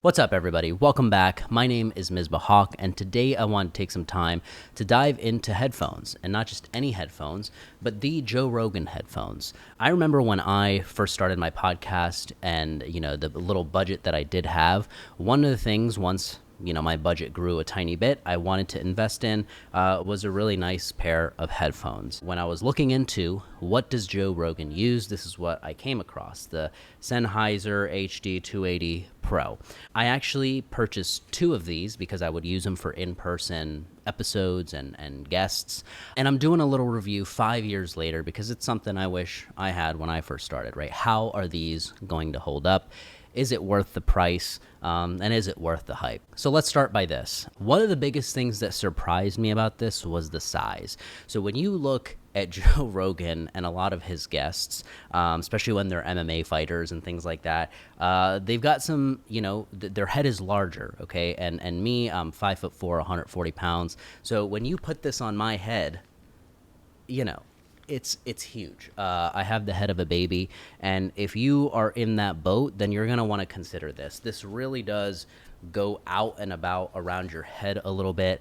What's up, everybody? Welcome back. My name is Misbah Haque, and today I want to take some time to dive into headphones, and not just any headphones, but the Joe Rogan headphones. I remember when I first started my podcast and, the little budget that I did have, one of the things once my budget grew a tiny bit, I wanted to invest in was a really nice pair of headphones. When I was looking into what does Joe Rogan use, this is what I came across, the Sennheiser HD 280 Pro. I actually purchased two of these because I would use them for in-person episodes and guests. And I'm doing a little review 5 years later because it's something I wish I had when I first started, right? How are these going to hold up? Is it worth the price? And is it worth the hype? So let's start by this. One of the biggest things that surprised me about this was the size. So when you look at Joe Rogan and a lot of his guests, especially when they're MMA fighters and things like that, they've got some, their head is larger, okay? And me, I'm 5'4", 140 pounds. So when you put this on my head, it's huge. I have the head of a baby, and if you are in that boat, then you're gonna want to consider this. This really does go out and about around your head a little bit.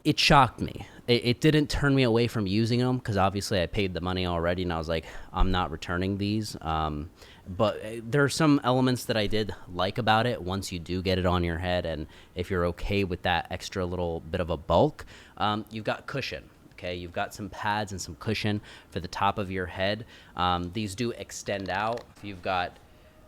It shocked me. It didn't turn me away from using them because obviously I paid the money already, and I was like, I'm not returning these. But there are some elements that I did like about it once you do get it on your head, and if you're okay with that extra little bit of a bulk, you've got cushion. Okay, you've got some pads and some cushion for the top of your head. These do extend out. If you've got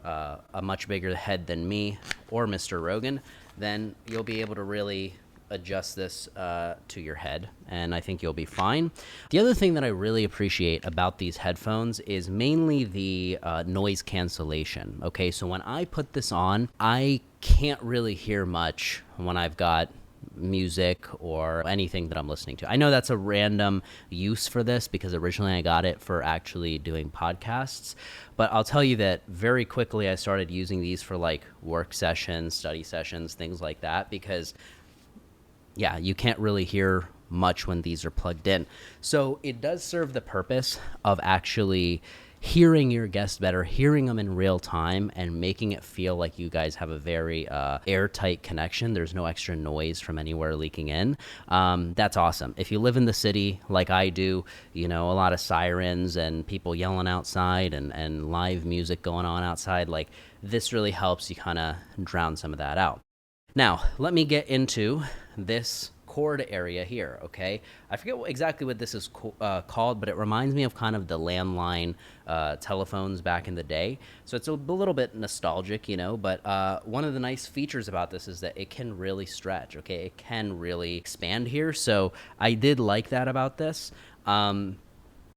a much bigger head than me or Mr. Rogan, then you'll be able to really adjust this to your head, and I think you'll be fine. The other thing that I really appreciate about these headphones is mainly the noise cancellation. Okay, so when I put this on, I can't really hear much when I've got music or anything that I'm listening to. I know that's a random use for this because originally I got it for actually doing podcasts, but I'll tell you that very quickly I started using these for like work sessions, study sessions, things like that, because you can't really hear much when these are plugged in. So it does serve the purpose of actually hearing your guests better, hearing them in real time, and making it feel like you guys have a very airtight connection. There's no extra noise from anywhere leaking in. That's awesome. If you live in the city like I do, a lot of sirens and people yelling outside and live music going on outside, like this really helps you kind of drown some of that out. Now, let me get into this cord area here, okay? I forget exactly what this is called, but it reminds me of kind of the landline telephones back in the day. So it's a little bit nostalgic, but one of the nice features about this is that it can really stretch, okay? It can really expand here, so I did like that about this.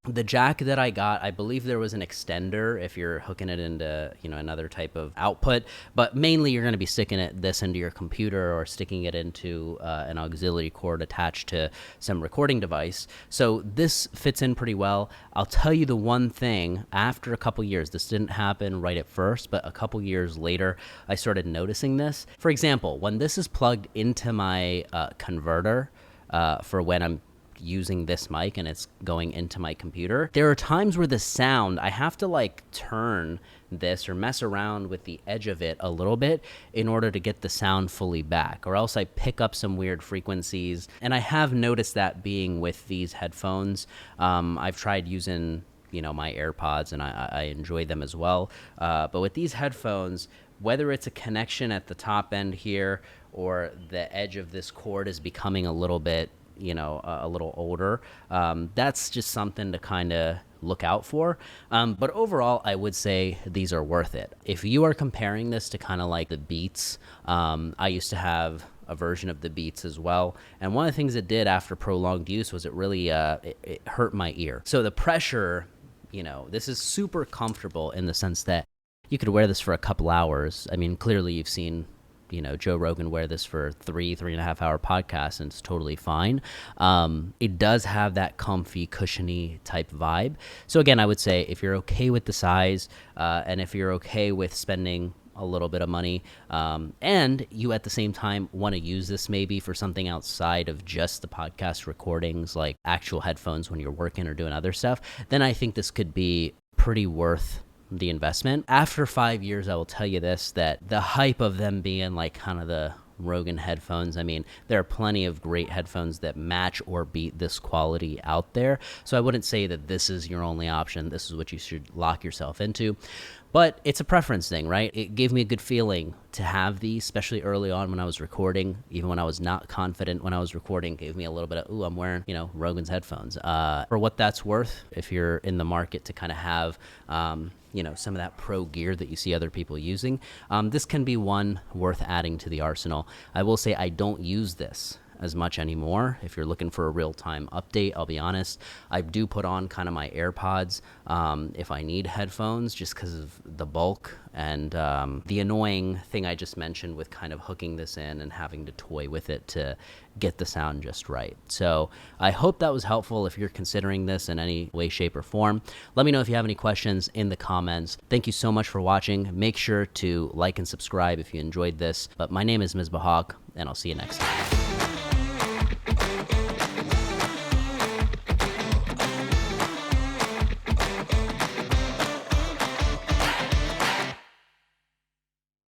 The jack that I got, I believe there was an extender if you're hooking it into, another type of output, but mainly you're going to be sticking this into your computer or sticking it into an auxiliary cord attached to some recording device. So this fits in pretty well. I'll tell you the one thing, after a couple years, this didn't happen right at first, but a couple years later, I started noticing this. For example, when this is plugged into my converter for when I'm using this mic and it's going into my computer, there are times where the sound, I have to like turn this or mess around with the edge of it a little bit in order to get the sound fully back, or else I pick up some weird frequencies. And I have noticed that being with these headphones. I've tried using my AirPods, and I enjoy them as well, but with these headphones, whether it's a connection at the top end here or the edge of this cord is becoming a little bit a little older, that's just something to kind of look out for. But overall, I would say these are worth it. If you are comparing this to kind of like the Beats, I used to have a version of the Beats as well. And one of the things it did after prolonged use was it really it hurt my ear. So the pressure, this is super comfortable in the sense that you could wear this for a couple hours. I mean, clearly you've seen Joe Rogan wear this for 3.5 hour podcasts, and it's totally fine. It does have that comfy, cushiony type vibe. So again, I would say if you're okay with the size, and if you're okay with spending a little bit of money, and you at the same time want to use this maybe for something outside of just the podcast recordings, like actual headphones when you're working or doing other stuff, then I think this could be pretty worth the investment. After 5 years, I will tell you this, that the hype of them being like kind of the Rogan headphones, I mean, there are plenty of great headphones that match or beat this quality out there. So I wouldn't say that this is your only option. This is what you should lock yourself into. But it's a preference thing, right? It gave me a good feeling to have these, especially early on when I was recording. Even when I was not confident when I was recording, gave me a little bit of, ooh, I'm wearing, Rogan's headphones. For what that's worth, if you're in the market to kind of have, some of that pro gear that you see other people using, this can be one worth adding to the arsenal. I will say I don't use this as much anymore. If you're looking for a real-time update, I'll be honest, I do put on kind of my AirPods if I need headphones, just because of the bulk and the annoying thing I just mentioned with kind of hooking this in and having to toy with it to get the sound just right. So I hope that was helpful if you're considering this in any way, shape, or form. Let me know if you have any questions in the comments. Thank you so much for watching. Make sure to like and subscribe if you enjoyed this. But my name is Misbah, and I'll see you next time.